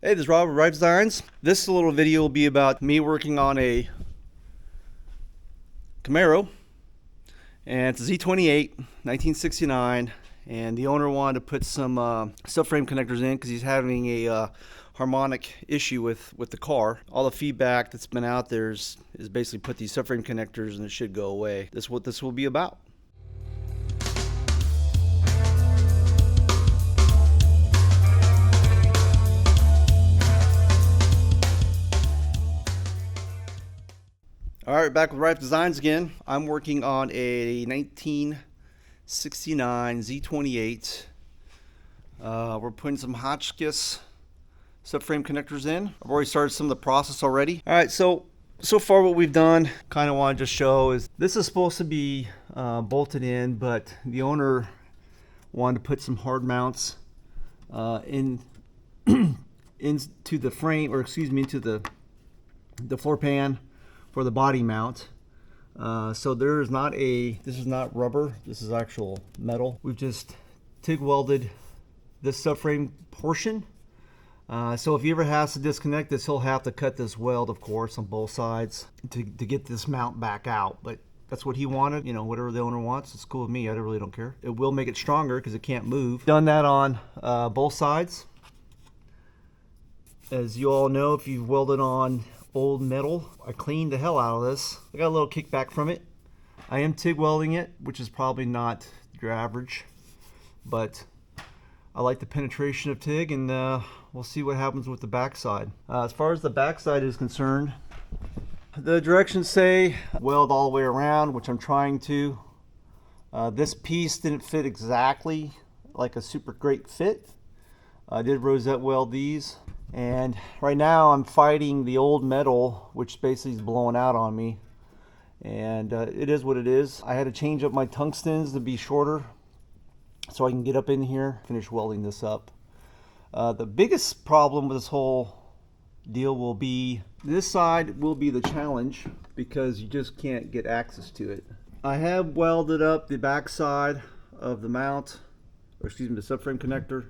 Hey, this is Rob with Reyff Designs. This little video will be about me working on a Camaro, and it's a Z28, 1969, and the owner wanted to put some subframe connectors in because he's having a harmonic issue with the car. All the feedback that's been out there is basically put these subframe connectors and it should go away. That's what this will be about. All right, back with Reyff Designs again. I'm working on a 1969 Z28. We're putting some Hotchkis Subframe connectors in. I've already started some of the process already. All right, so far what we've done, kind of want to just show is this is supposed to be bolted in, but the owner wanted to put some hard mounts into the frame, or excuse me, into the floor pan for the body mount. So there is not this is not rubber, this is actual metal. We've just TIG welded this subframe portion. So if he ever has to disconnect this, he'll have to cut this weld, of course, on both sides to get this mount back out. But that's what he wanted, you know, whatever the owner wants, it's cool with me, I really don't care. It will make it stronger because it can't move. Done that on both sides. As you all know, if you've welded on old metal, I cleaned the hell out of this. I got a little kickback from it. I am TIG welding it, which is probably not your average, but I like the penetration of TIG, and we'll see what happens with the backside. As far as the backside is concerned, the directions say weld all the way around, which I'm trying to. This piece didn't fit exactly like a super great fit. I did rosette weld these. And right now I'm fighting the old metal, which basically is blowing out on me. And it is what it is. I had to change up my tungstens to be shorter so I can get up in here, finish welding this up. The biggest problem with this whole deal will be, this side will be the challenge because you just can't get access to it. I have welded up the back side of the mount, or excuse me, the subframe connector.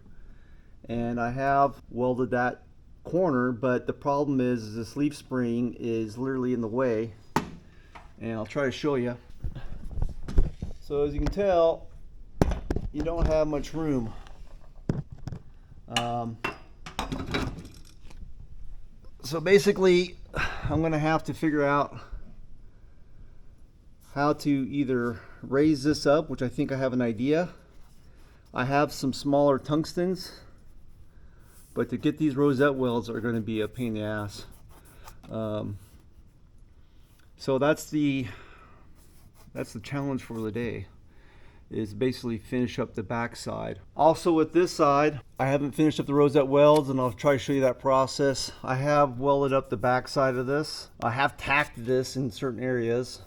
And I have welded that corner, but the problem is this leaf spring is literally in the way, and I'll try to show you. So as you can tell, you don't have much room. So basically I'm gonna have to figure out how to either raise this up, which I think I have an idea. I have some smaller tungstens, but to get these rosette welds are going to be a pain in the ass. So that's the challenge for the day, is basically finish up the back side. Also with this side, I haven't finished up the rosette welds, and I'll try to show you that process. I have welded up the back side of this. I have tacked this in certain areas,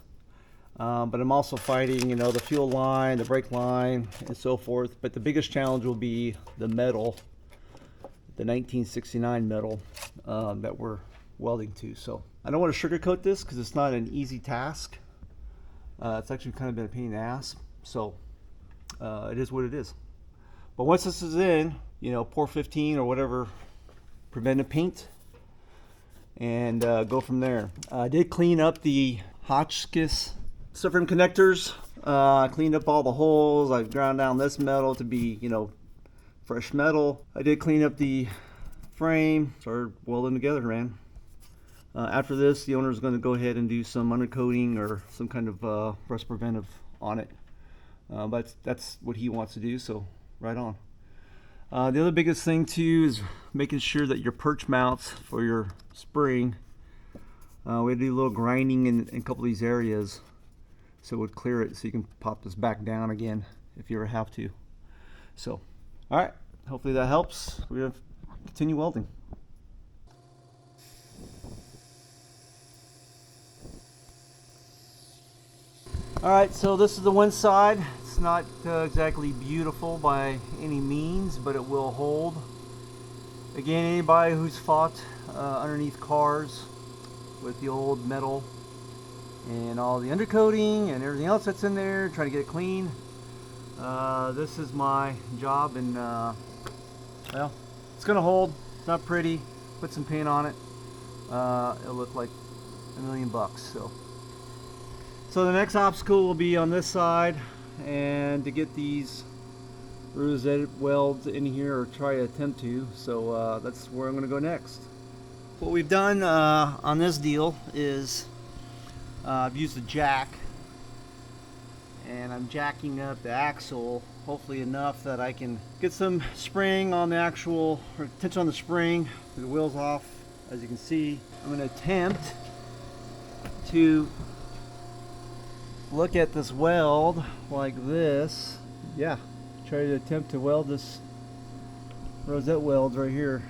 but I'm also fighting, you know, the fuel line, the brake line, and so forth. But the biggest challenge will be the metal, the 1969 metal that we're welding to. So I don't want to sugarcoat this because it's not an easy task. It's actually kind of been a pain in the ass. So it is what it is. But once this is in, you know, pour 15 or whatever preventive paint, and go from there. I did clean up the Hotchkis subframe connectors. I cleaned up all the holes. I've ground down this metal to be, you know, fresh metal. I did clean up the frame, started welding together, man. After this, the owner is going to go ahead and do some undercoating or some kind of rust preventive on it. But that's what he wants to do, so right on. The other biggest thing too is making sure that your perch mounts for your spring, we had to do a little grinding in a couple of these areas so it would clear it, so you can pop this back down again if you ever have to. So all right, hopefully that helps. We're going to continue welding. All right, so this is the one side. It's not exactly beautiful by any means, but it will hold. Again, anybody who's fought underneath cars with the old metal and all the undercoating and everything else that's in there, trying to get it clean, this is my job, and well, it's gonna hold. It's not pretty. put some paint on it, it'll look like $1,000,000. So the next obstacle will be on this side, and to get these rosette welds in here, or try to attempt to. So that's where I'm going to go next. What we've done on this deal is I've used a jack, and I'm jacking up the axle, hopefully enough that I can get some spring on the actual, or tension on the spring, the wheels off. As you can see, I'm going to attempt to look at this weld like this. Yeah, try to attempt to weld this rosette weld right here.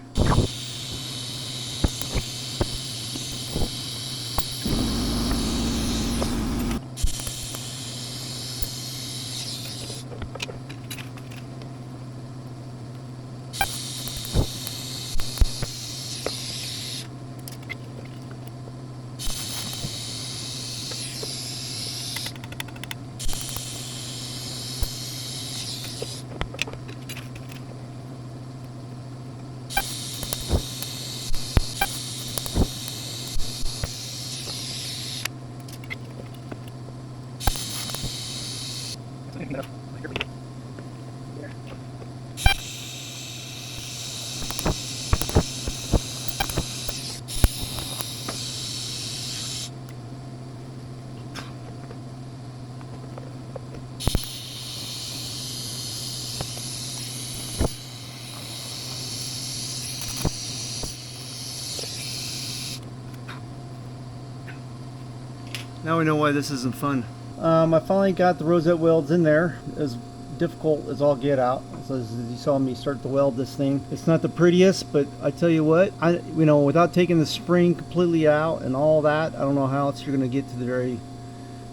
Now we know why this isn't fun. I finally got the rosette welds in there, as difficult as all get out. So as you saw me start to weld this thing, it's not the prettiest, but I tell you what, without taking the spring completely out and all that, I don't know how else you're going to get to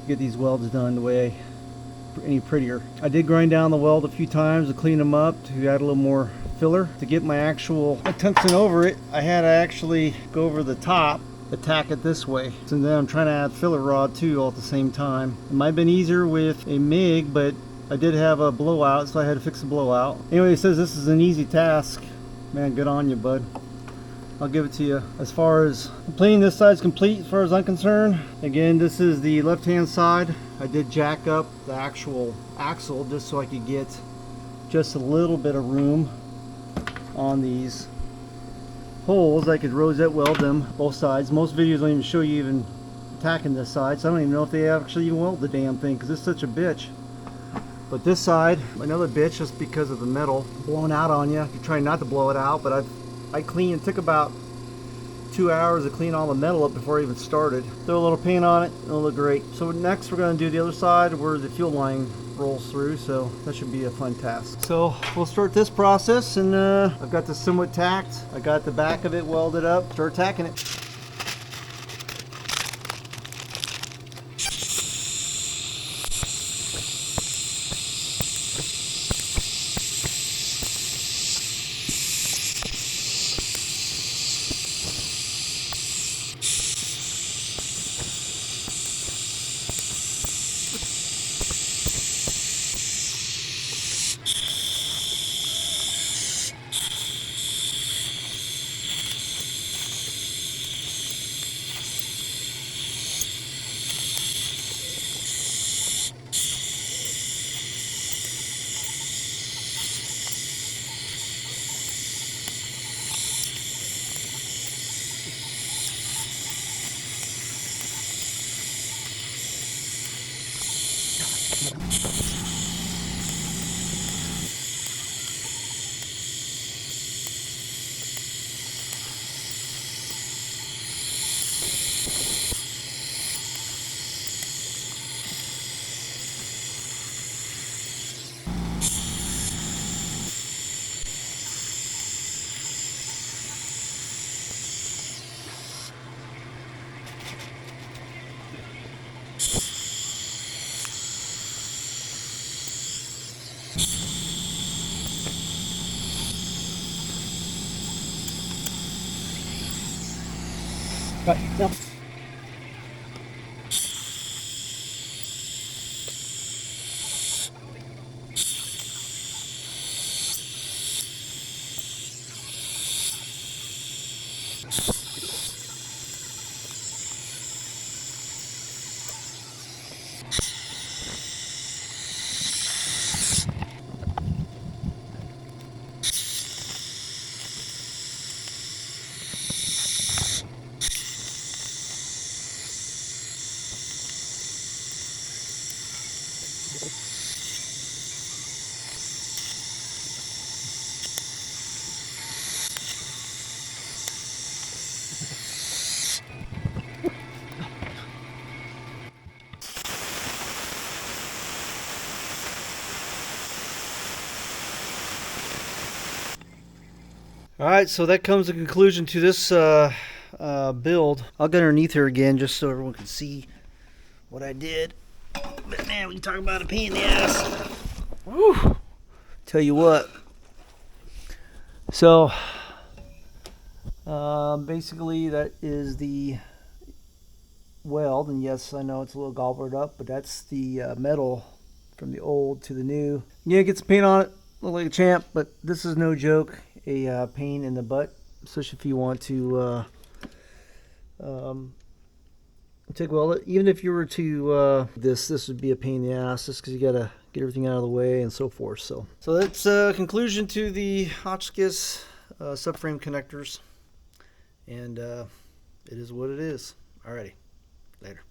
get these welds done the way any prettier. I did grind down the weld a few times to clean them up, to add a little more filler. To get my actual tungsten over it, I had to actually go over the top, attack it this way. So then I'm trying to add filler rod too all at the same time. It might have been easier with a MIG, but I did have a blowout, so I had to fix the blowout. Anyway, it says this is an easy task. Man, good on you, bud. I'll give it to you. As far as completing this side is complete, as far as I'm concerned. Again, this is the left-hand side. I did jack up the actual axle just so I could get just a little bit of room on these holes. I could rosette weld them both sides. Most videos don't even show you even attacking this side, so I don't even know if they actually even weld the damn thing, because it's such a bitch. But this side, another bitch, just because of the metal blowing out on you. You're trying not to blow it out, but I cleaned, it took about 2 hours to clean all the metal up before I even started. Throw a little paint on it, it'll look great. So next we're going to do the other side where the fuel line rolls through, so that should be a fun task. So we'll start this process, and I've got this somewhat tacked. I got the back of it welded up. Start tacking it. Right, no. All right, so that comes to the conclusion to this build. I'll get underneath here again just so everyone can see what I did. But man, we can talk about a pain in the ass. Woo! Tell you what. So basically that is the weld, and yes, I know it's a little gobblered up, but that's the metal from the old to the new. Yeah, get some paint on it, look like a champ, but this is no joke. A pain in the butt, especially if you want to TIG weld it. Even if you were to this would be a pain in the ass, just because you gotta get everything out of the way and so forth. So that's a conclusion to the Hotchkis subframe connectors, and it is what it is. Alrighty, later.